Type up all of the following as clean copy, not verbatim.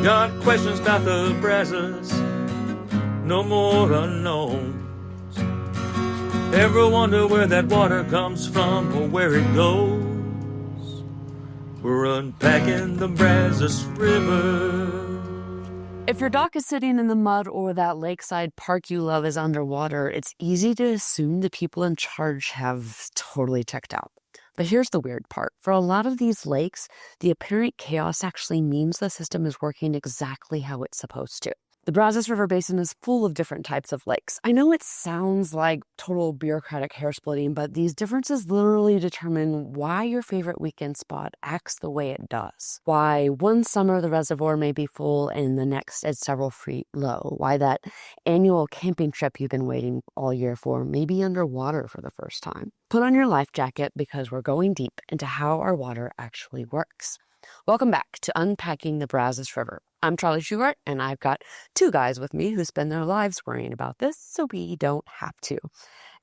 Got questions about the Brazos, no more unknowns. Ever wonder where that water comes from or where it goes? We're unpacking the Brazos River. If your dock is sitting in the mud or that lakeside park you love is underwater, it's easy to assume the people in charge have totally checked out. But here's the weird part. For a lot of these lakes, the apparent chaos actually means the system is working exactly how it's supposed to. The Brazos River Basin is full of different types of lakes. I know it sounds like total bureaucratic hair splitting, but these differences literally determine why your favorite weekend spot acts the way it does. Why one summer the reservoir may be full and the next it's several feet low. Why that annual camping trip you've been waiting all year for may be underwater for the first time. Put on your life jacket because we're going deep into how our water actually works. Welcome back to Unpacking the Brazos River. I'm Charlie Shugart, and I've got two guys with me who spend their lives worrying about this, so we don't have to.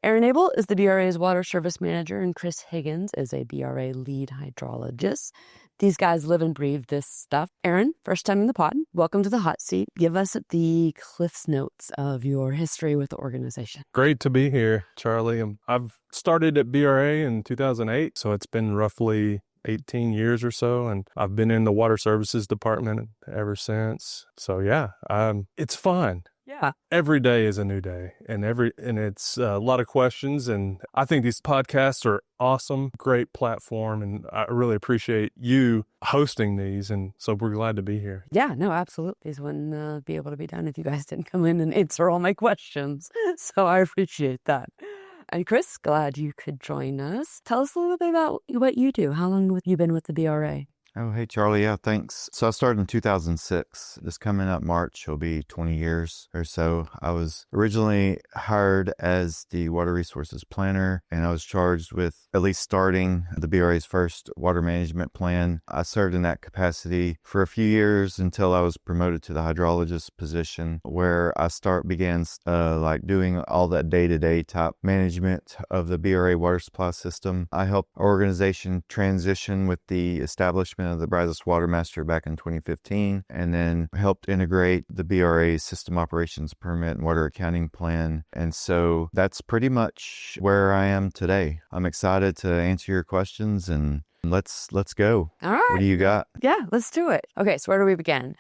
Abel is the BRA's water service manager, and Chris Higgins is a BRA lead hydrologist. These guys live and breathe this stuff. Aaron, first time in the pod, welcome to the hot seat. Give us the Cliff's Notes of your history with the organization. Great to be here, Charlie. I've started at BRA in 2008, so it's been roughly 18 years or so, and I've been in the water services department ever since. So yeah, it's fun. Yeah. Every day is a new day, and it's a lot of questions, and I think these podcasts are awesome, great platform, and I really appreciate you hosting these, and so we're glad to be here. Yeah, no, absolutely. These wouldn't be able to be done if you guys didn't come in and answer all my questions, so I appreciate that. And Chris, glad you could join us. Tell us a little bit about what you do. How long have you been with the BRA? Oh, hey, Charlie. Yeah, thanks. So I started in 2006. This coming up March will be 20 years or so. I was originally hired as the water resources planner, and I was charged with at least starting the BRA's first water management plan. I served in that capacity for a few years until I was promoted to the hydrologist position, where I began doing all that day-to-day type management of the BRA water supply system. I helped our organization transition with the establishment of the Brazos Water Master back in 2015, and then helped integrate the BRA System Operations Permit and Water Accounting Plan. And so that's pretty much where I am today. I'm excited to answer your questions, and let's go. All right. What do you got? Yeah, let's do it. Okay, so where do we begin?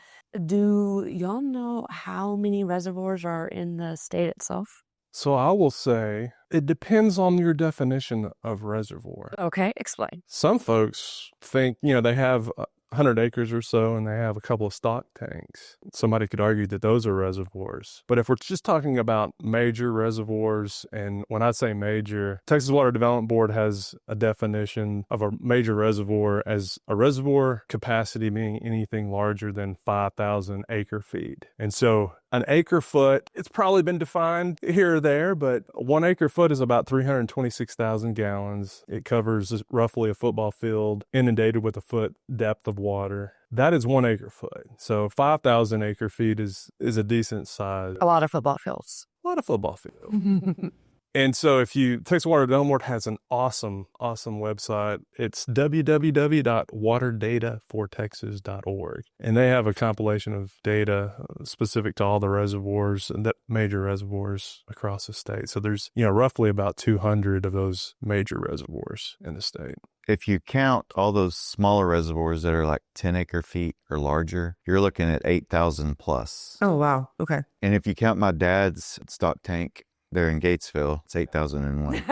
Do y'all know how many reservoirs are in the state itself? So I will say it depends on your definition of reservoir. Okay, explain. Some folks think, they have 100 acres or so and they have a couple of stock tanks. Somebody could argue that those are reservoirs. But if we're just talking about major reservoirs, and when I say major, Texas Water Development Board has a definition of a major reservoir as a reservoir capacity being anything larger than 5,000 acre feet. And so an acre foot, it's probably been defined here or there, but 1 acre foot is about 326,000 gallons. It covers roughly a football field inundated with a foot depth of water. That is 1 acre foot. So 5,000 acre feet is a decent size. A lot of football fields. A lot of football fields. And so Texas Water Development Board has an awesome website. It's www.waterdatafortexas.org. And they have a compilation of data specific to all the reservoirs and the major reservoirs across the state. So there's, roughly about 200 of those major reservoirs in the state. If you count all those smaller reservoirs that are like 10 acre feet or larger, you're looking at 8,000 plus. Oh, wow. Okay. And if you count my dad's stock tank, they're in Gatesville, it's 8,001.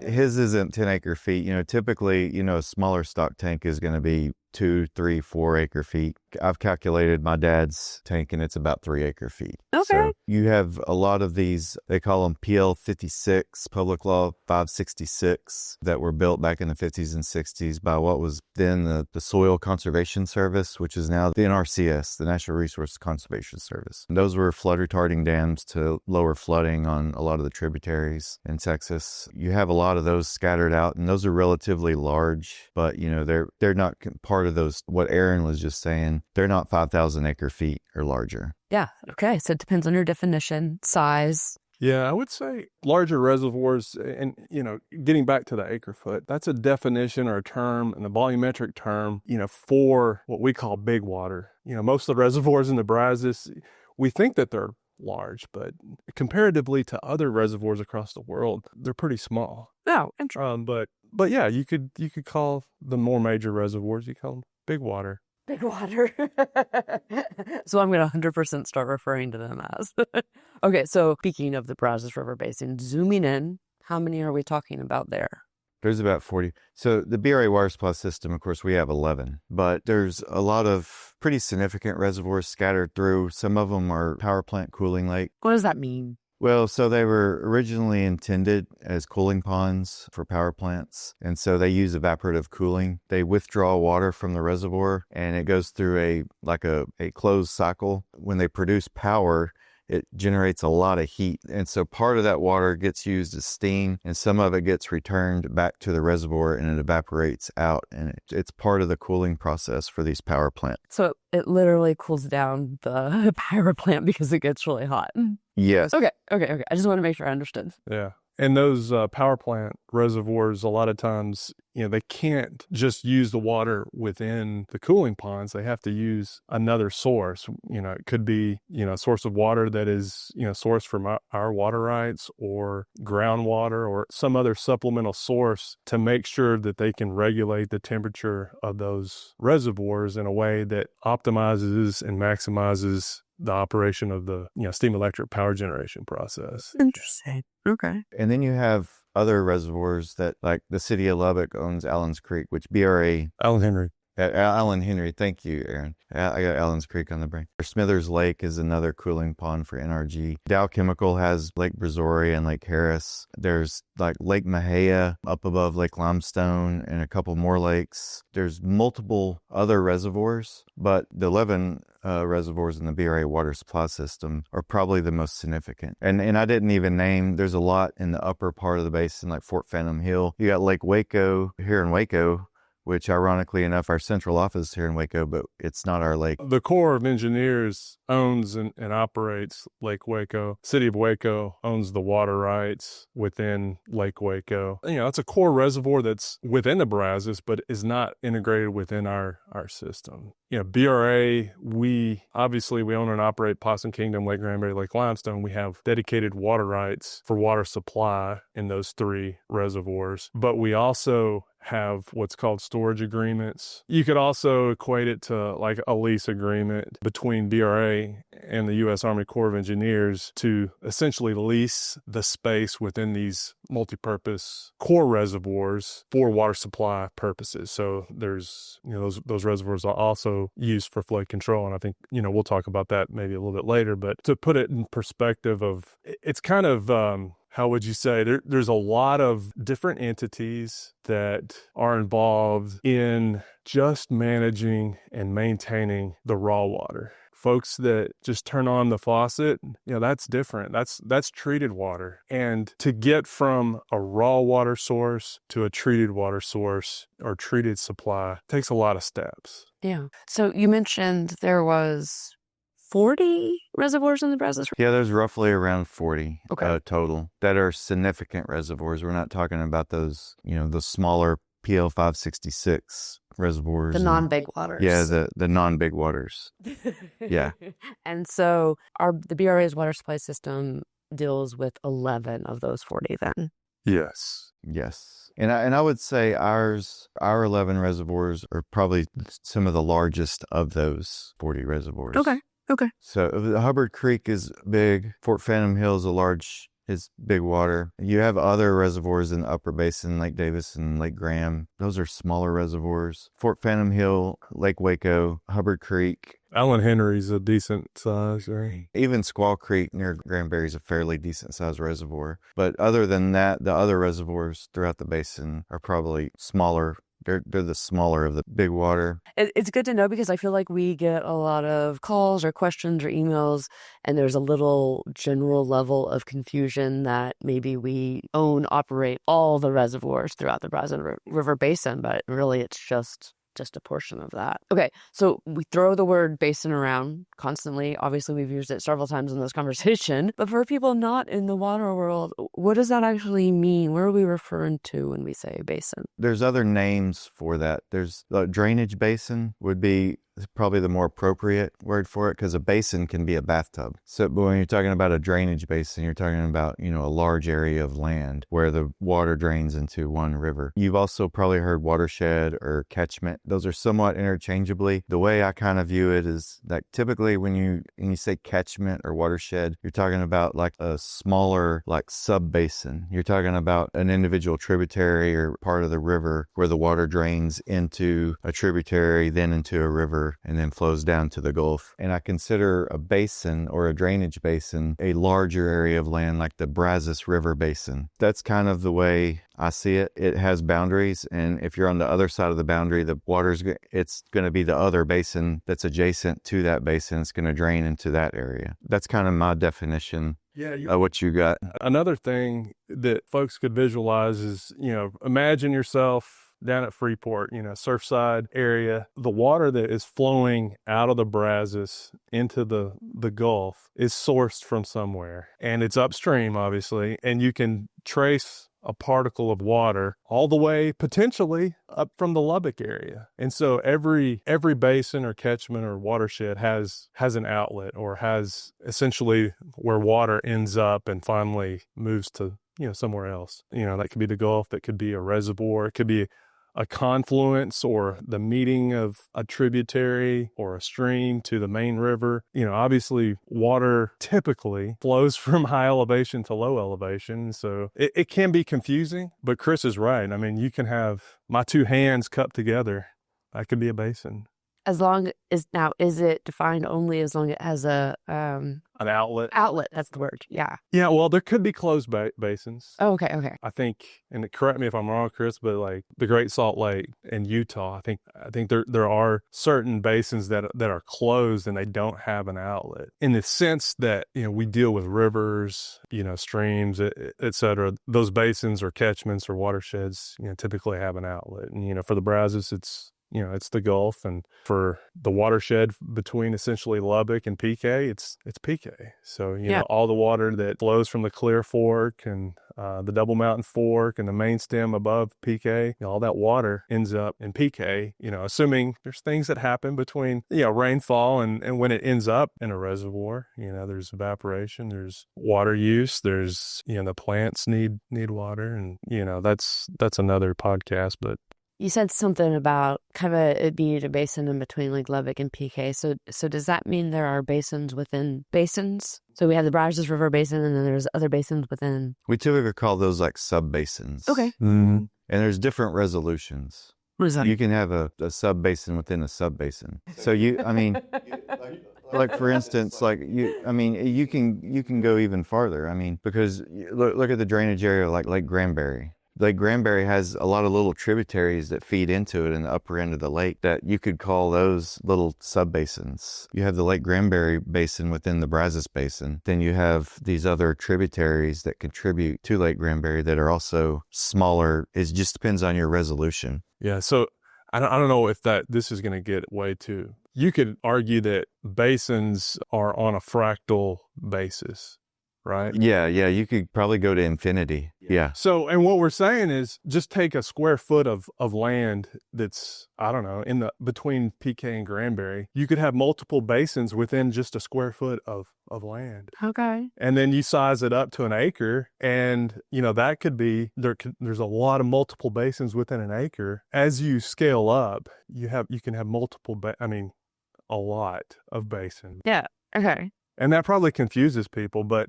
His isn't 10 acre feet. Typically, a smaller stock tank is going to be 2, 3, 4 acre feet. I've calculated my dad's tank and it's about 3 acre feet. Okay. So you have a lot of these, they call them PL 56, Public Law 566, that were built back in the 50s and 60s by what was then the Soil Conservation Service, which is now the NRCS, the National Resource Conservation Service. And those were flood retarding dams to lower flooding on a lot of the tributaries in Texas. You have a lot of those scattered out, and those are relatively large, but they're not part of those, what Aaron was just saying. They're not 5,000 acre feet or larger. Yeah. Okay. So it depends on your definition, size, Yeah, I would say larger reservoirs, and getting back to the acre foot, that's a definition or a term and a volumetric term, for what we call big water. Most of the reservoirs in the Brazos, we think that they're large, but comparatively to other reservoirs across the world, they're pretty small. Oh, interesting. But yeah, you could call the more major reservoirs, you call them big water. Big water. So I'm going to 100% start referring to them as. Okay, so speaking of the Brazos River Basin, zooming in, how many are we talking about there? There's about 40. So the BRA water supply system, of course, we have 11, but there's a lot of pretty significant reservoirs scattered through. Some of them are power plant cooling lake. What does that mean? Well, so they were originally intended as cooling ponds for power plants. And so they use evaporative cooling. They withdraw water from the reservoir and it goes through a closed cycle. When they produce power, it generates a lot of heat. And so part of that water gets used as steam and some of it gets returned back to the reservoir and it evaporates out. And it's part of the cooling process for these power plants. So it literally cools down the power plant because it gets really hot. Yes. Okay. I just want to make sure I understood. Yeah. And those power plant reservoirs, a lot of times, they can't just use the water within the cooling ponds. They have to use another source. It could be, a source of water that is, sourced from our water rights or groundwater or some other supplemental source to make sure that they can regulate the temperature of those reservoirs in a way that optimizes and maximizes the operation of the steam electric power generation process. Interesting. Okay. And then you have other reservoirs that, like the city of Lubbock owns Allen's Creek, which BRA... Allen Henry. Thank you, Aaron. I got Allen's Creek on the brain. Smithers Lake is another cooling pond for NRG. Dow Chemical has Lake Brazoria and Lake Harris. There's like Lake Mahia up above Lake Limestone and a couple more lakes. There's multiple other reservoirs, but the 11 reservoirs in the BRA water supply system are probably the most significant. And I didn't even name, there's a lot in the upper part of the basin, like Fort Phantom Hill. You got Lake Waco here in Waco, which ironically enough, our central office is here in Waco, but it's not our lake. The Corps of Engineers owns and operates Lake Waco. City of Waco owns the water rights within Lake Waco. It's a core reservoir that's within the Brazos, but is not integrated within our system. BRA, we own and operate Possum Kingdom, Lake Granbury, Lake Limestone. We have dedicated water rights for water supply in those three reservoirs, but we also have what's called storage agreements. You could also equate it to like a lease agreement between BRA and the U.S. Army Corps of Engineers to essentially lease the space within these multi-purpose core reservoirs for water supply purposes. So there's, those reservoirs are also used for flood control. And I think, we'll talk about that maybe a little bit later, but to put it in perspective of, it's kind of, how would you say, there's a lot of different entities that are involved in just managing and maintaining the raw water. Folks that just turn on the faucet, that's different. That's treated water. And to get from a raw water source to a treated water source or treated supply takes a lot of steps. Yeah. So you mentioned there was 40 reservoirs in the Brazos River? Yeah, there's roughly around 40 okay. Total that are significant reservoirs. We're not talking about those, the smaller PL 566 reservoirs. The non-big waters. Yeah, the non-big waters. Yeah. And so the BRA's water supply system deals with 11 of those 40 then? Yes. And I would say our 11 reservoirs are probably some of the largest of those 40 reservoirs. Okay. So the Hubbard Creek is big. Fort Phantom Hill is big water. You have other reservoirs in the upper basin, Lake Davis and Lake Graham. Those are smaller reservoirs. Fort Phantom Hill, Lake Waco, Hubbard Creek. Allen Henry's a decent size, right? Even Squaw Creek near Granbury is a fairly decent sized reservoir. But other than that, the other reservoirs throughout the basin are probably smaller. They're the smaller of the big water. It's good to know because I feel like we get a lot of calls or questions or emails, and there's a little general level of confusion that maybe we operate all the reservoirs throughout the Brazos River Basin, but really it's just just a portion of that. Okay, so we throw the word basin around constantly. Obviously, we've used it several times in this conversation. But for people not in the water world, what does that actually mean? Where are we referring to when we say basin? There's other names for that. There's a drainage basin would be probably the more appropriate word for it, because a basin can be a bathtub. So but when you're talking about a drainage basin, you're talking about, a large area of land where the water drains into one river. You've also probably heard watershed or catchment. Those are somewhat interchangeably. The way I kind of view it is that typically when you say catchment or watershed, you're talking about like a smaller like sub-basin. You're talking about an individual tributary or part of the river where the water drains into a tributary, then into a river, and then flows down to the Gulf. And I consider a basin or a drainage basin a larger area of land like the Brazos River Basin. That's kind of the way I see it. It has boundaries, and if you're on the other side of the boundary, it's going to be the other basin that's adjacent to that basin. It's going to drain into that area. That's kind of my definition. Yeah, what you got. Another thing that folks could visualize is, imagine yourself down at Freeport, Surfside area. The water that is flowing out of the Brazos into the Gulf is sourced from somewhere, and it's upstream, obviously, and you can trace a particle of water all the way potentially up from the Lubbock area. And so every basin or catchment or watershed has an outlet, or has essentially where water ends up and finally moves to, somewhere else. That could be the Gulf, that could be a reservoir, it could be a confluence or the meeting of a tributary or a stream to the main river. Obviously water typically flows from high elevation to low elevation. So it can be confusing, but Chris is right. I mean, you can have my two hands cupped together. That could be a basin. As long as, now, is it defined only as long as it has an outlet? Outlet, that's the word, yeah. Yeah, well, there could be closed basins. Oh, okay. I think, and correct me if I'm wrong, Chris, but like the Great Salt Lake in Utah, I think there are certain basins that are closed and they don't have an outlet. In the sense that, we deal with rivers, streams, et cetera. Those basins or catchments or watersheds, typically have an outlet. And, for the Brazos, it's the Gulf, and for the watershed between essentially Lubbock and PK, it's PK. So, all the water that flows from the Clear Fork and the Double Mountain Fork and the main stem above PK, all that water ends up in PK, assuming there's things that happen between, rainfall and when it ends up in a reservoir. There's evaporation, there's water use, there's, the plants need water, and, that's another podcast, but. You said something about kind of it being a basin in between like Lubbock and PK. So does that mean there are basins within basins? So we have the Brazos River Basin, and then there's other basins within. We typically call those like sub-basins. Okay. Mm-hmm. And there's different resolutions. What is that? You can have a sub-basin within a sub-basin. So like for instance, you can go even farther. Because look at the drainage area like Lake Granbury. Lake Granbury has a lot of little tributaries that feed into it in the upper end of the lake that you could call those little sub-basins. You have the Lake Granbury Basin within the Brazos Basin. Then you have these other tributaries that contribute to Lake Granbury that are also smaller. It just depends on your resolution. Yeah, so I don't know if this is going to get way too. You could argue that basins are on a fractal basis, right? Yeah, you could probably go to infinity. Yeah. So, and what we're saying is just take a square foot of land that's, I don't know, between PK and Granbury. You could have multiple basins within just a square foot of land. Okay. And then you size it up to an acre, and, that could be, there's a lot of multiple basins within an acre. As you scale up, you can have multiple, a lot of basins. Yeah. Okay. And that probably confuses people, but.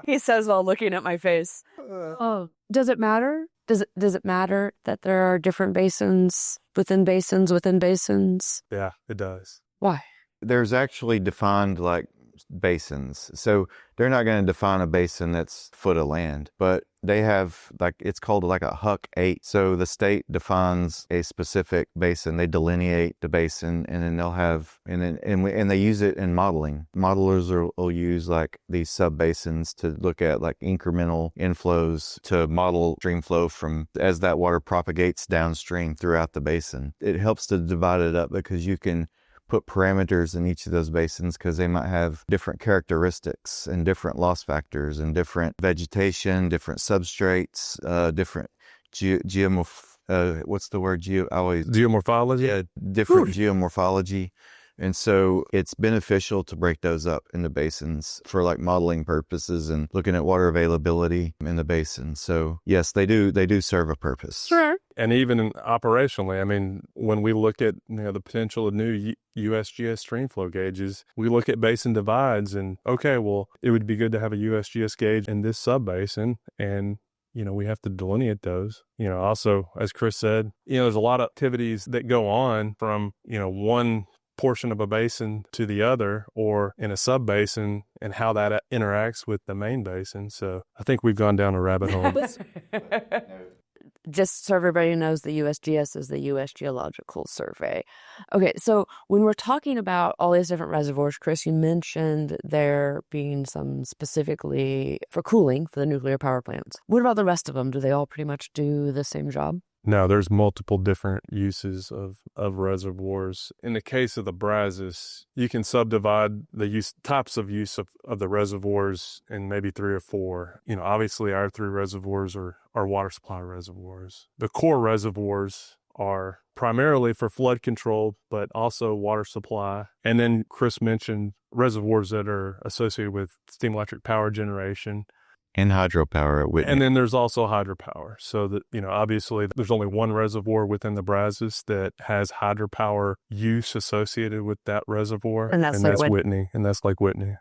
He says while looking at my face. Oh, does it matter? Does it matter that there are different basins within basins within basins? Yeah, it does. Why? There's actually defined like basins. So they're not going to define a basin that's foot of land, but they have it's called like a Huck 8. So the state defines a specific basin. They delineate the basin, and then they'll have, and they use it in modeling. Modelers will use like these sub basins to look at like incremental inflows to model stream flow from as that water propagates downstream throughout the basin. It helps to divide it up because you can put parameters in each of those basins because they might have different characteristics and different loss factors and different vegetation, different substrates, different what's the word? Geomorphology? Yeah, different geomorphology. And so it's beneficial to break those up into basins for like modeling purposes and looking at water availability in the basin. So yes, they do serve a purpose. Sure. And even operationally, I mean, when we look at the potential of new USGS stream flow gauges, we look at basin divides and, okay, well, it would be good to have a USGS gauge in this sub-basin, and we have to delineate those. Also, as Chris said, there's a lot of activities that go on from, one portion of a basin to the other or in a sub-basin and how that interacts with the main basin. So I think we've gone down a rabbit hole. Just so everybody knows, the USGS is the U.S. Geological Survey. Okay, so when we're talking about all these different reservoirs, Chris, you mentioned there being some specifically for cooling for the nuclear power plants. What about the rest of them? Do they all pretty much do the same job? No, there's multiple different uses of reservoirs. In the case of the Brazos, you can subdivide the types of use of the reservoirs in maybe 3 or 4. Obviously our 3 reservoirs are water supply reservoirs. The core reservoirs are primarily for flood control, but also water supply. And then Chris mentioned reservoirs that are associated with steam electric power generation. And hydropower at Whitney. And then there's also hydropower. So that, obviously there's only one reservoir within the Brazos that has hydropower use associated with that reservoir. And that's Whitney. And that's Lake Whitney.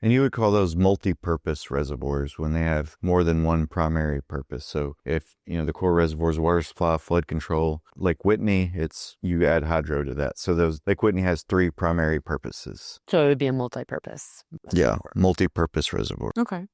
And you would call those multi-purpose reservoirs when they have more than one primary purpose. So if, the core reservoirs, water supply, flood control, Lake Whitney, you add hydro to that. So Lake Whitney has 3 primary purposes. So it would be a multi-purpose reservoir. Yeah, multi-purpose reservoir. Okay.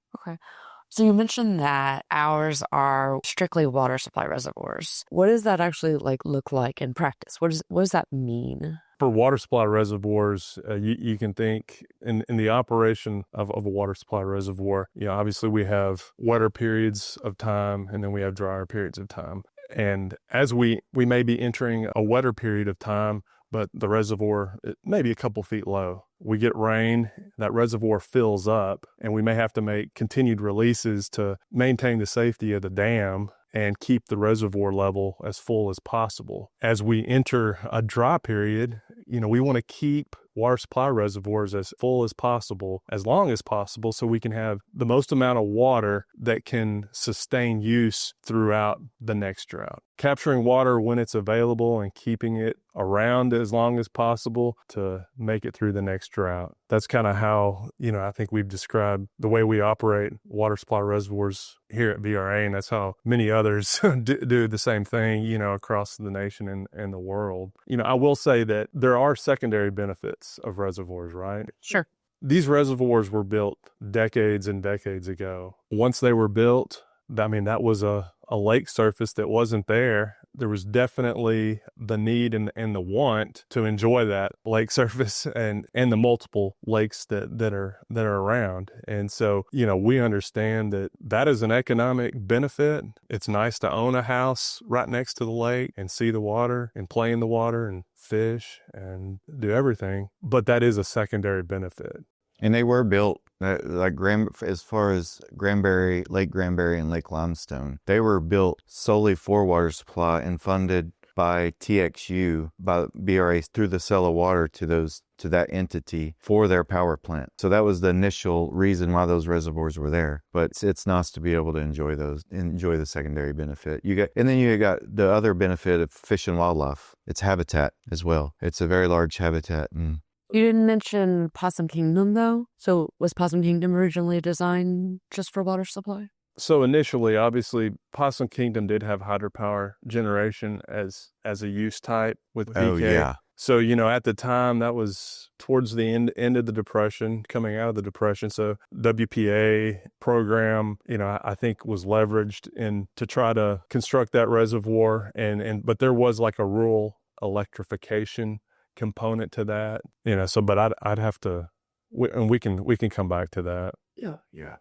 So you mentioned that ours are strictly water supply reservoirs. What does that actually look like in practice? What does that mean? For water supply reservoirs, you can think in the operation of a water supply reservoir, obviously we have wetter periods of time and then we have drier periods of time. And as we may be entering a wetter period of time, but the reservoir it may be a couple feet low. We get rain, that reservoir fills up, and we may have to make continued releases to maintain the safety of the dam and keep the reservoir level as full as possible. As we enter a dry period, we want to keep water supply reservoirs as full as possible, as long as possible, so we can have the most amount of water that can sustain use throughout the next drought. Capturing water when it's available and keeping it around as long as possible to make it through the next drought. That's kind of how, I think we've described the way we operate water supply reservoirs here at VRA, and that's how many others do the same thing, across the nation and the world. I will say that there are secondary benefits of reservoirs, right? Sure. These reservoirs were built decades and decades ago. Once they were built, that was a lake surface that wasn't there. There was definitely the need and the want to enjoy that lake surface and the multiple lakes that are around. And so, we understand that is an economic benefit. It's nice to own a house right next to the lake and see the water and play in the water and fish and do everything. But that is a secondary benefit. And they were built as far as Lake Granbury and Lake Limestone, they were built solely for water supply and funded by TXU, by BRA through the sale of water to that entity for their power plant. So that was the initial reason why those reservoirs were there. But it's nice to be able to enjoy the secondary benefit. You got the other benefit of fish and wildlife. It's habitat as well. It's a very large habitat. And you didn't mention Possum Kingdom, though. So was Possum Kingdom originally designed just for water supply? So initially, obviously, Possum Kingdom did have hydropower generation as a use type with PK. Oh, yeah. So, at the time, that was towards the end of the Depression, coming out of the Depression. So WPA program, I think was leveraged to try to construct that reservoir. But there was like a rural electrification component to that, but I'd have to, and we can come back to that. Yeah.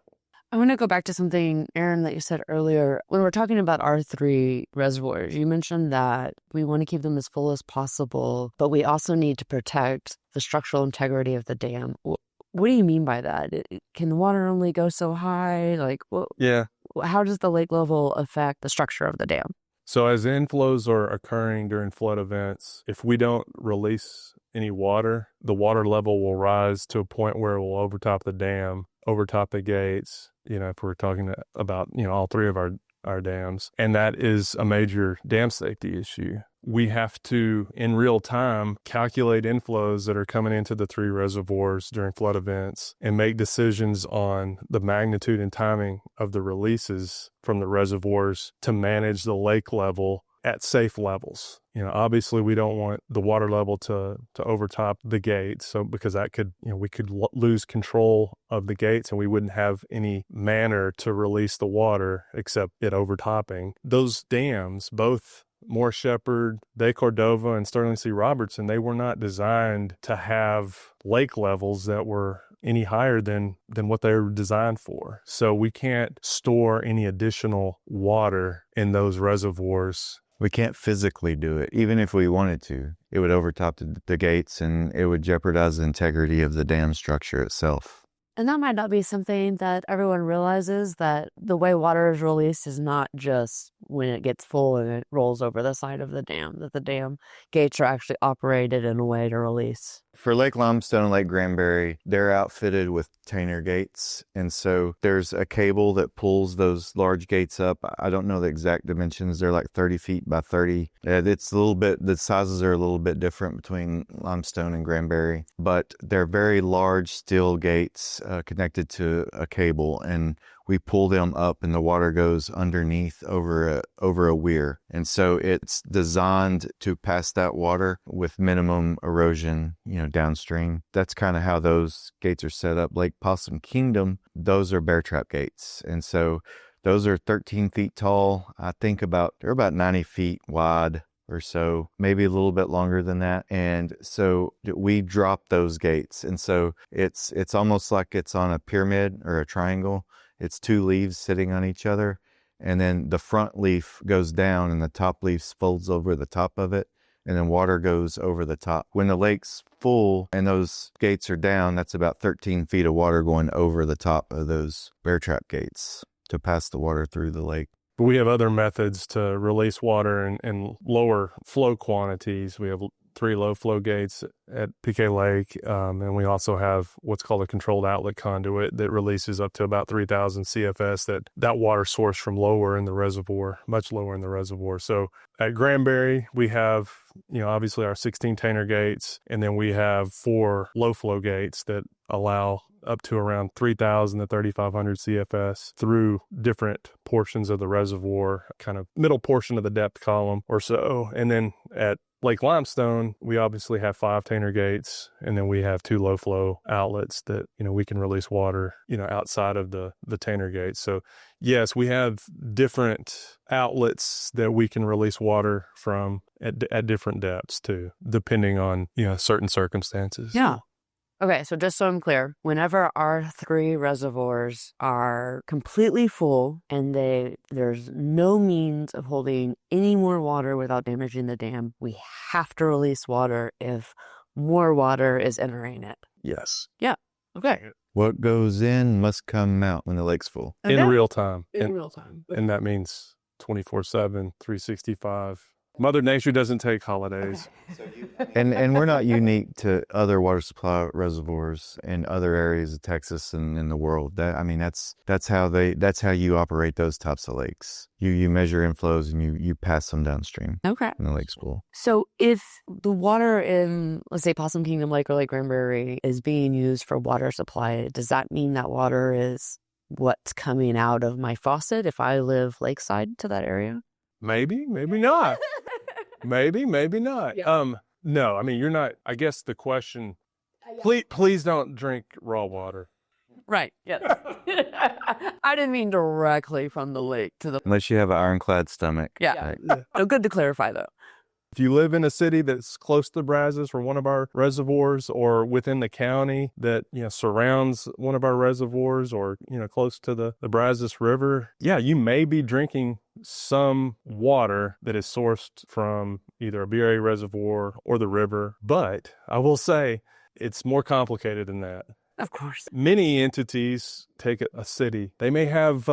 I want to go back to something, Aaron, that you said earlier. When we're talking about our 3 reservoirs, you mentioned that we want to keep them as full as possible, but we also need to protect the structural integrity of the dam. What do you mean by that? Can the water only go so high? Yeah. How does the lake level affect the structure of the dam? So as inflows are occurring during flood events, if we don't release any water, the water level will rise to a point where it will overtop the dam, overtop the gates, if we're talking about, all 3 of our dams. And that is a major dam safety issue. We have to, in real time, calculate inflows that are coming into the 3 reservoirs during flood events and make decisions on the magnitude and timing of the releases from the reservoirs to manage the lake level at safe levels. Obviously we don't want the water level to overtop the gates. So because that could, we could lose control of the gates and we wouldn't have any manner to release the water except it overtopping. Those dams, both Moore Shepherd, De Cordova, and Sterling C. Robertson, they were not designed to have lake levels that were any higher than what they were designed for. So we can't store any additional water in those reservoirs. We can't physically do it. Even if we wanted to, it would overtop the gates and it would jeopardize the integrity of the dam structure itself. And that might not be something that everyone realizes, that the way water is released is not just when it gets full and it rolls over the side of the dam, that the dam gates are actually operated in a way to release. For Lake Limestone and Lake Granbury, they're outfitted with Tainer gates. And so there's a cable that pulls those large gates up. I don't know the exact dimensions. They're like 30 feet by 30. It's a little bit, the sizes are a little bit different between Limestone and Granbury, but they're very large steel gates connected to a cable. And we pull them up and the water goes underneath over a weir. And so it's designed to pass that water with minimum erosion, downstream. That's kind of how those gates are set up. Lake Possum Kingdom, those are bear trap gates. And so those are 13 feet tall. I think they're about 90 feet wide or so, maybe a little bit longer than that. And so we drop those gates. And so it's almost like it's on a pyramid or a triangle. It's 2 leaves sitting on each other, and then the front leaf goes down and the top leaf folds over the top of it, and then water goes over the top. When the lake's full and those gates are down, that's about 13 feet of water going over the top of those bear trap gates to pass the water through the lake. But we have other methods to release water and lower flow quantities. We have 3 low flow gates at PK Lake, and we also have what's called a controlled outlet conduit that releases up to about 3,000 CFS. That water source from lower in the reservoir, much lower in the reservoir. So at Granbury, we have obviously our 16 Tainer gates, and then we have 4 low flow gates that allow up to around 3,000 to 3,500 CFS through different portions of the reservoir, kind of middle portion of the depth column or so. And then at Lake Limestone, we obviously have 5 Tainer gates, and then we have 2 low flow outlets that, we can release water, outside of the Tainer gates. So yes, we have different outlets that we can release water from at different depths too, depending on, certain circumstances. Yeah. Okay, so just so I'm clear, whenever our 3 reservoirs are completely full and there's no means of holding any more water without damaging the dam, we have to release water if more water is entering it. Yes. Yeah. Okay. What goes in must come out when the lake's full. Okay. In real time. In real time. And that means 24/7, 365. Mother Nature doesn't take holidays. And we're not unique to other water supply reservoirs in other areas of Texas and in the world. That's how you operate those types of lakes. You measure inflows and you pass them downstream. Okay. When the lake's full. So if the water in, let's say, Possum Kingdom Lake or Lake Granbury is being used for water supply, does that mean that water is what's coming out of my faucet if I live lakeside to that area? Maybe not. Maybe not. Yeah. No, I mean, you're not, I guess the question, please don't drink raw water. Right. Yes. I didn't mean directly from the lake to the. Unless you have an ironclad stomach. Yeah. Like, So good to clarify, though. If you live in a city that's close to Brazos or one of our reservoirs, or within the county that, surrounds one of our reservoirs, or, close to the Brazos River, yeah, you may be drinking some water that is sourced from either a BRA reservoir or the river. But I will say it's more complicated than that. Of course. Many entities, take a city, they may have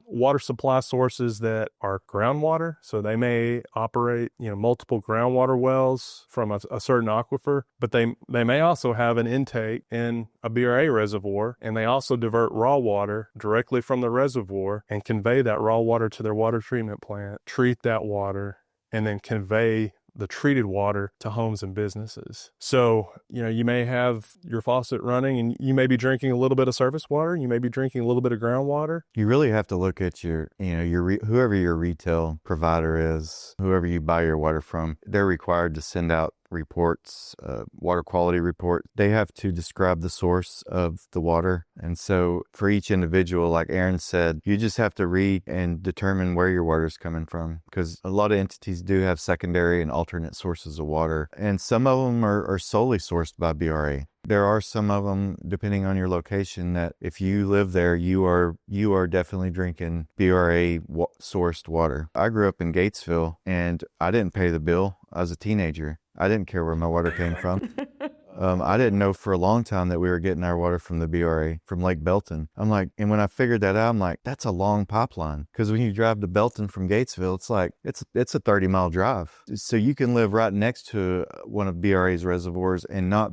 water supply sources that are groundwater. So they may operate, multiple groundwater wells from a certain aquifer, but they may also have an intake in a BRA reservoir, and they also divert raw water directly from the reservoir and convey that raw water to their water treatment plant, treat that water, and then convey the treated water to homes and businesses. So, you may have your faucet running and you may be drinking a little bit of surface water. You may be drinking a little bit of groundwater. you really have to look at whoever your retail provider is, whoever you buy your water from. They're required to send out reports, water quality report. They have to describe the source of the water. And so for each individual, like Aaron said, you just have to read and determine where your water is coming from, because a lot of entities do have secondary and alternate sources of water. And some of them are solely sourced by BRA. There are some of them, depending on your location, that if you live there, you are definitely drinking BRA sourced water. I grew up in Gatesville, and I didn't pay the bill. I was a teenager. I didn't care where my water came from. I didn't know for a long time that we were getting our water from the BRA, from Lake Belton. And when I figured that out, I'm like, that's a long pipeline. Because when you drive to Belton from Gatesville, it's a 30-mile drive. So you can live right next to one of BRA's reservoirs and not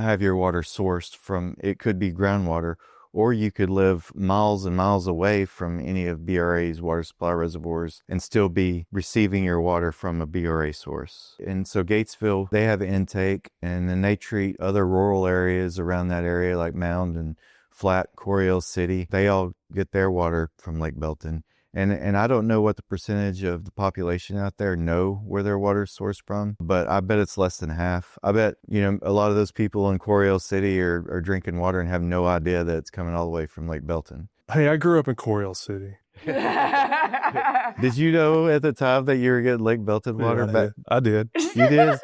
have your water sourced from, it could be groundwater, or you could live miles and miles away from any of BRA's water supply reservoirs and still be receiving your water from a BRA source. And so Gatesville, they have intake, and then they treat other rural areas around that area like Mound and Flat, Coryell City. They all get their water from Lake Belton. And I don't know what the percentage of the population out there know where their water is sourced from, but I bet it's less than half. I bet, a lot of those people in Coryell City are drinking water and have no idea that it's coming all the way from Lake Belton. Hey, I grew up in Coryell City. Did you know at the time that you were getting Lake Belton water? Yeah, I did. You did? Of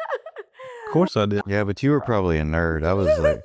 course I did. Yeah, but you were probably a nerd. I was like...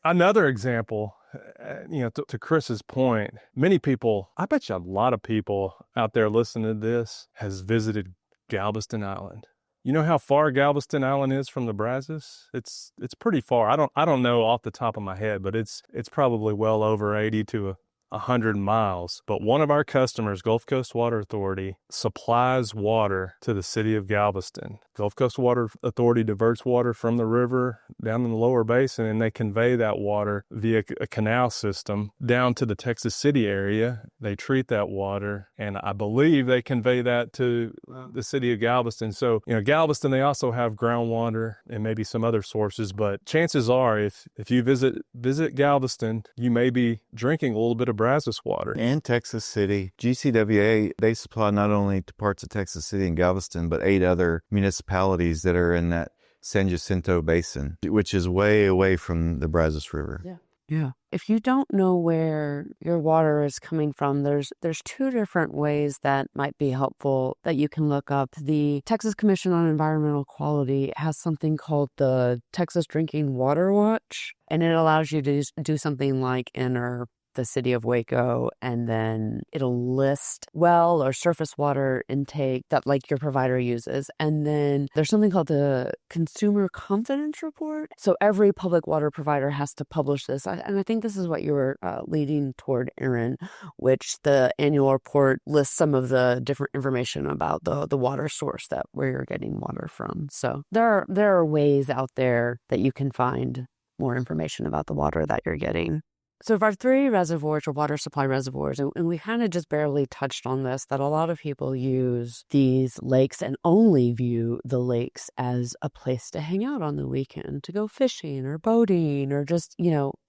Another example, to Chris's point, many people, I bet you a lot of people out there listening to this has visited Galveston Island. You know how far Galveston Island is from the Brazos? It's pretty far. I don't know off the top of my head, but it's probably well over 80 to 100 miles. But one of our customers, Gulf Coast Water Authority, supplies water to the city of Galveston. Gulf Coast Water Authority diverts water from the river down in the lower basin, and they convey that water via a canal system down to the Texas City area. They treat that water, and I believe they convey that to the city of Galveston. So, Galveston, they also have groundwater and maybe some other sources, but chances are if you visit Galveston, you may be drinking a little bit of Brazos water. And Texas City. GCWA, they supply not only to parts of Texas City and Galveston, but 8 other municipalities that are in that San Jacinto Basin, which is way away from the Brazos River. Yeah. If you don't know where your water is coming from, there's 2 different ways that might be helpful that you can look up. The Texas Commission on Environmental Quality has something called the Texas Drinking Water Watch, and it allows you to do something like enter the city of Waco, and then it'll list well or surface water intake that like your provider uses. And then there's something called the Consumer Confidence Report. So every public water provider has to publish this. And I think this is what you were leading toward, Aaron, which the annual report lists some of the different information about the water source where you're getting water from. So there are ways out there that you can find more information about the water that you're getting. So of our 3 reservoirs or water supply reservoirs, and we kind of just barely touched on this, that a lot of people use these lakes and only view the lakes as a place to hang out on the weekend, to go fishing or boating or just,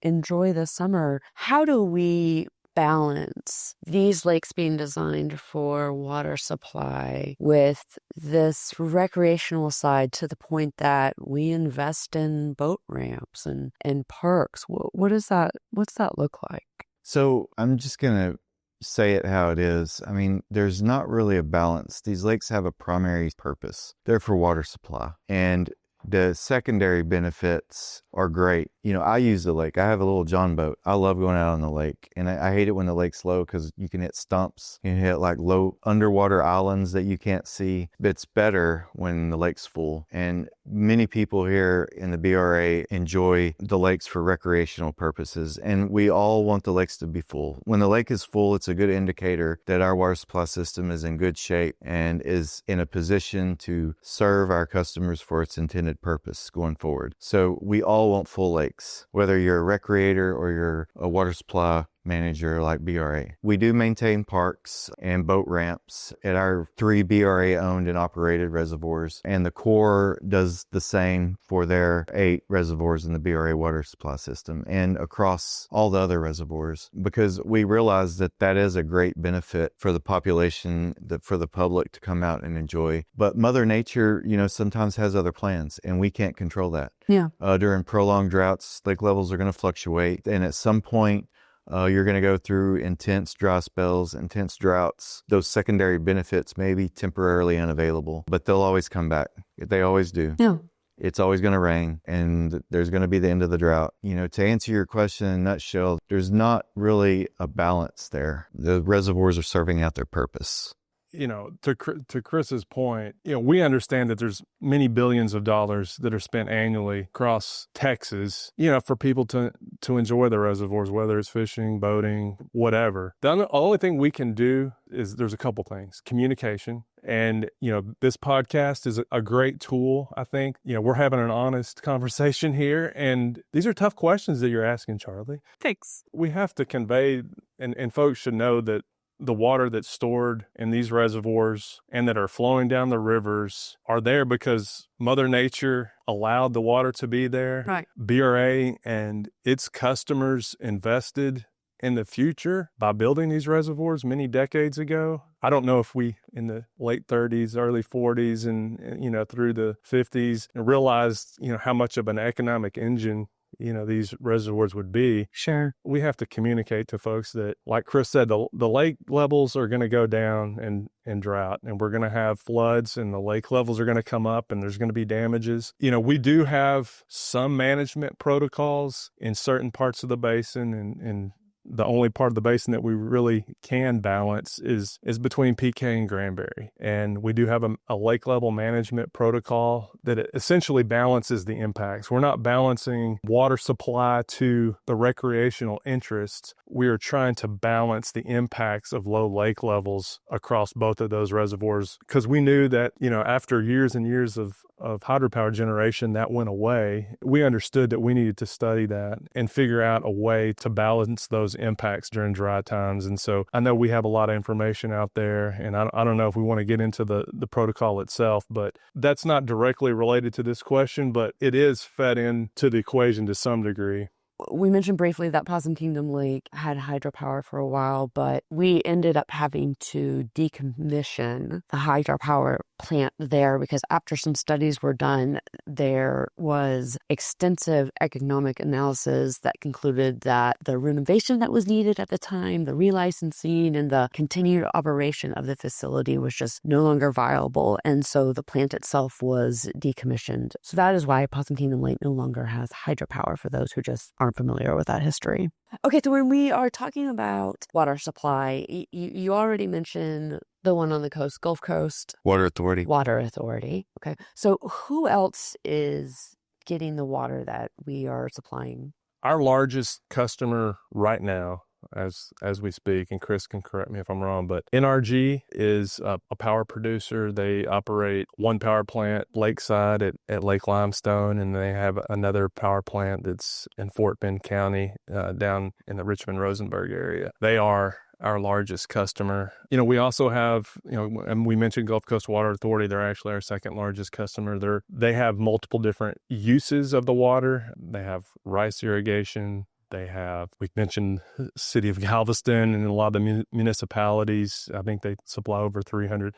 enjoy the summer. How do we balance these lakes being designed for water supply with this recreational side to the point that we invest in boat ramps and parks? What's that look like? So I'm just going to say it how it is. I mean, there's not really a balance. These lakes have a primary purpose. They're for water supply. And the secondary benefits are great. You know, I use the lake. I have a little John boat. I love going out on the lake. And I hate it when the lake's low because you can hit stumps. You can hit like low underwater islands that you can't see. But it's better when the lake's full. And many people here in the BRA enjoy the lakes for recreational purposes. And we all want the lakes to be full. When the lake is full, it's a good indicator that our water supply system is in good shape and is in a position to serve our customers for its intended purpose going forward. So we all want full lakes, whether you're a recreator or you're a water supply manager like BRA. We do maintain parks and boat ramps at our 3 BRA owned and operated reservoirs, and the Corps does the same for their 8 reservoirs in the BRA water supply system and across all the other reservoirs, because we realize that that is a great benefit for the population, for the public to come out and enjoy. But Mother Nature, you know, sometimes has other plans, and we can't control that. Yeah. During prolonged droughts, lake levels are going to fluctuate, and at some point, you're going to go through intense dry spells, intense droughts. Those secondary benefits may be temporarily unavailable, but they'll always come back. They always do. Yeah. It's always going to rain, and there's going to be the end of the drought. You know, to answer your question in a nutshell, there's not really a balance there. The reservoirs are serving out their purpose. You know, to Chris's point, you know, we understand that there's many billions of dollars that are spent annually across Texas, you know, for people to enjoy the reservoirs, whether it's fishing, boating, whatever. The only thing we can do is there's a couple things. Communication. And, you know, this podcast is a great tool, I think. You know, we're having an honest conversation here, and these are tough questions that you're asking, Charlie. Thanks. We have to convey, and folks should know that the water that's stored in these reservoirs and that are flowing down the rivers are there because Mother Nature allowed the water to be there. Right. BRA and its customers invested in the future by building these reservoirs many decades ago. I don't know if we, in the late 30s, early 40s, and, you know, through the 50s, realized, you know, how much of an economic engine, you know, these reservoirs would be. Sure. We have to communicate to folks that, like Chris said, the lake levels are going to go down in drought, and we're going to have floods, and the lake levels are going to come up, and there's going to be damages. You know, we do have some management protocols in certain parts of the basin, and the only part of the basin that we really can balance is between PK and Granbury. And we do have a lake level management protocol that essentially balances the impacts. We're not balancing water supply to the recreational interests. We are trying to balance the impacts of low lake levels across both of those reservoirs, because we knew that, you know, after years and years of hydropower generation that went away, we understood that we needed to study that and figure out a way to balance those impacts during dry times. And so I know we have a lot of information out there, and I don't know if we want to get into the protocol itself, but that's not directly related to this question, but it is fed into the equation to some degree. We mentioned briefly that Possum Kingdom Lake had hydropower for a while, but we ended up having to decommission the hydropower plant there because after some studies were done, there was extensive economic analysis that concluded that the renovation that was needed at the time, the relicensing and the continued operation of the facility was just no longer viable. And so the plant itself was decommissioned. So that is why Possum Kingdom Lake no longer has hydropower, for those who just aren't familiar with that history. Okay, so when we are talking about water supply, you already mentioned the one on the coast, Gulf Coast Water Authority. Water Authority. Okay, so who else is getting the water that we are supplying? Our largest customer right now, as we speak, and Chris can correct me if I'm wrong, but NRG is a power producer. They operate one power plant lakeside at Lake Limestone, and they have another power plant that's in Fort Bend County down in the Richmond-Rosenberg area. They are our largest customer. You know, we also have, you know, and we mentioned Gulf Coast Water Authority. They're actually our second largest customer. They have multiple different uses of the water. They have rice irrigation, We mentioned city of Galveston and a lot of the municipalities. I think they supply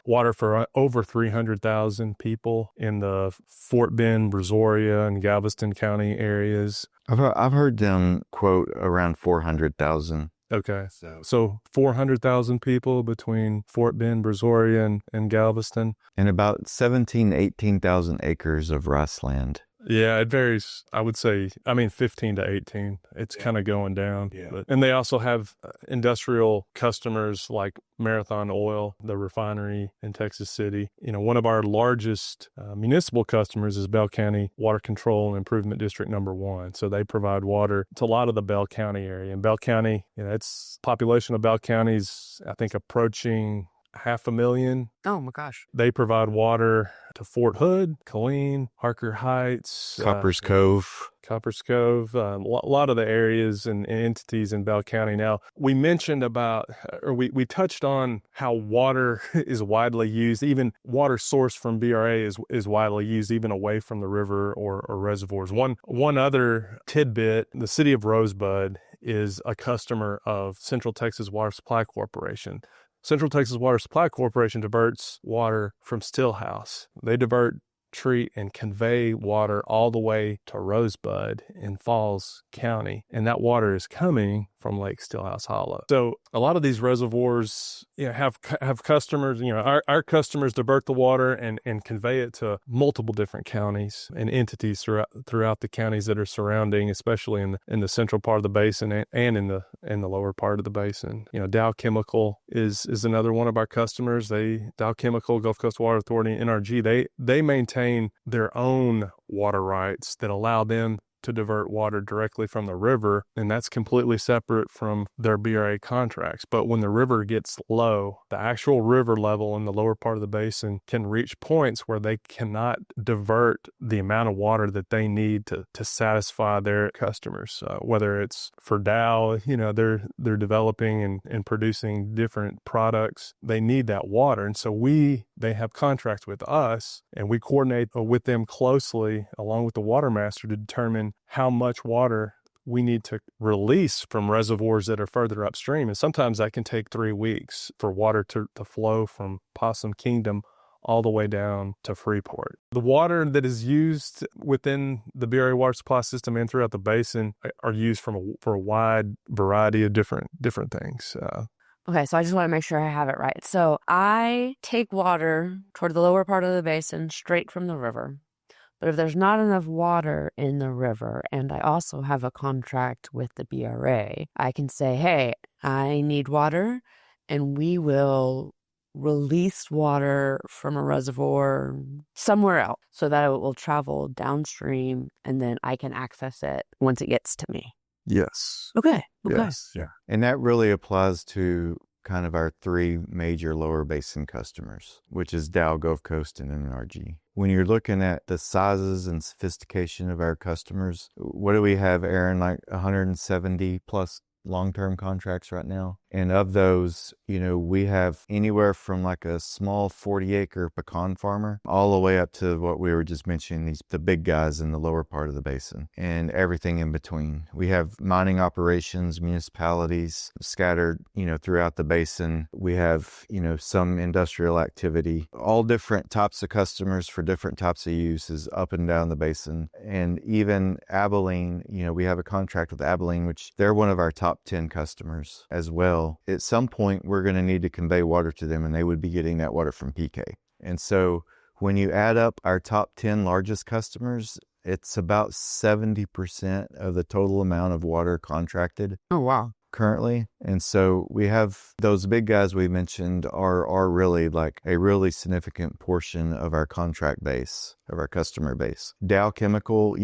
water for over 300,000 people in the Fort Bend, Brazoria, and Galveston County areas. I've heard them quote around 400,000. Okay. So 400,000 people between Fort Bend, Brazoria, and Galveston. And about 18,000 acres of rice land. Yeah, it varies. I would say, 15 to 18. It's kind of going down. Yeah. And they also have industrial customers like Marathon Oil, the refinery in Texas City. One of our largest municipal customers is Bell County Water Control and Improvement District Number 1. So they provide water to a lot of the Bell County area. And Bell County, its population of Bell County is, I think, approaching 500,000. Oh my gosh. They provide water to Fort Hood, Killeen, Harker Heights, Copper's Cove, a lot of the areas and entities in Bell County. Now, we mentioned we touched on how water is widely used. Even water sourced from BRA is widely used, even away from the river or reservoirs. One other tidbit, the city of Rosebud is a customer of Central Texas Water Supply Corporation. Central Texas Water Supply Corporation diverts water from Stillhouse. They divert, treat, and convey water all the way to Rosebud in Falls County. And that water is coming from Lake Stillhouse Hollow. So a lot of these reservoirs have customers, our customers divert the water and convey it to multiple different counties and entities throughout the counties that are surrounding, especially in the central part of the basin and in the lower part of the basin. Dow Chemical is another one of our customers. Dow Chemical, Gulf Coast Water Authority, NRG, they maintain their own water rights that allow them to divert water directly from the river, and that's completely separate from their BRA contracts. But when the river gets low, the actual river level in the lower part of the basin can reach points where they cannot divert the amount of water that they need to satisfy their customers. Whether it's for Dow, they're developing and producing different products. They need that water, and so they have contracts with us, and we coordinate with them closely along with the water master to determine how much water we need to release from reservoirs that are further upstream. And sometimes that can take 3 weeks for water to flow from Possum Kingdom all the way down to Freeport. The water that is used within the BRA water supply system and throughout the basin are used for a wide variety of different things. Okay, so I just want to make sure I have it right. So I take water toward the lower part of the basin straight from the river. But if there's not enough water in the river, and I also have a contract with the BRA, I can say, hey, I need water, and we will release water from a reservoir somewhere else so that it will travel downstream, and then I can access it once it gets to me. Yes. Okay. Yes. Yeah. And that really applies to kind of our 3 major lower basin customers, which is Dow, Gulf Coast, and NRG. When you're looking at the sizes and sophistication of our customers, what do we have, Aaron, like 170 plus long-term contracts right now? And of those, we have anywhere from like a small 40-acre pecan farmer all the way up to what we were just mentioning, the big guys in the lower part of the basin and everything in between. We have mining operations, municipalities scattered, throughout the basin. We have, some industrial activity, all different types of customers for different types of uses up and down the basin. And even Abilene, we have a contract with Abilene, which they're one of our top 10 customers as well. At some point, we're going to need to convey water to them, and they would be getting that water from PK. And so when you add up our top 10 largest customers, it's about 70% of the total amount of water contracted. Oh, wow. Currently. And so we have those big guys we mentioned are really like a really significant portion of our contract base, of our customer base. Dow Chemical,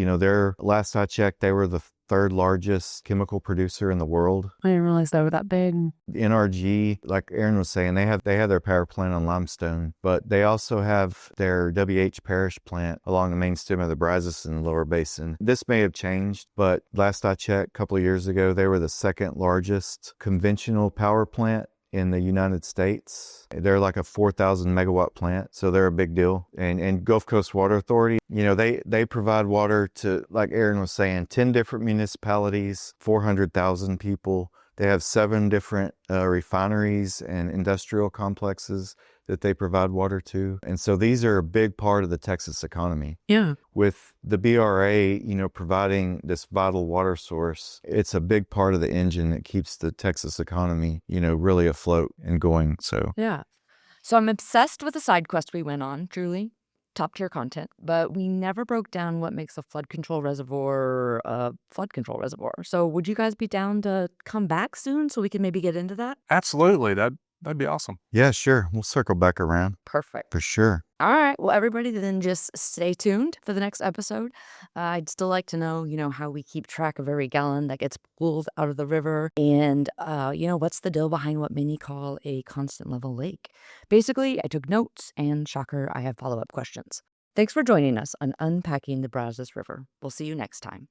last I checked, they were the 3rd largest chemical producer in the world. I didn't realize they were that big. NRG, like Aaron was saying, they have their power plant on limestone, but they also have their WH Parish plant along the main stem of the Brazos in the lower basin. This may have changed, but last I checked a couple of years ago, they were the 2nd largest conventional power plant in the United States. They're like a 4,000 megawatt plant, so they're a big deal. And Gulf Coast Water Authority, you know, they provide water to, like Aaron was saying, 10 different municipalities, 400,000 people. They have 7 different refineries and industrial complexes that they provide water to. And so these are a big part of the Texas economy. Yeah. With the BRA, you know, providing this vital water source, it's a big part of the engine that keeps the Texas economy, you know, really afloat and going. So Yeah. So I'm obsessed with the side quest we went on, truly. Top tier content, but we never broke down what makes a flood control reservoir a flood control reservoir. So would you guys be down to come back soon so we can maybe get into that? Absolutely. That'd be awesome. yeah, sure. We'll circle back around Perfect. for sure. All right. Well, everybody, then just stay tuned for the next episode. I'd still like to know, how we keep track of every gallon that gets pulled out of the river and, what's the deal behind what many call a constant level lake. Basically, I took notes and shocker, I have follow-up questions. Thanks for joining us on Unpacking the Brazos River. We'll see you next time.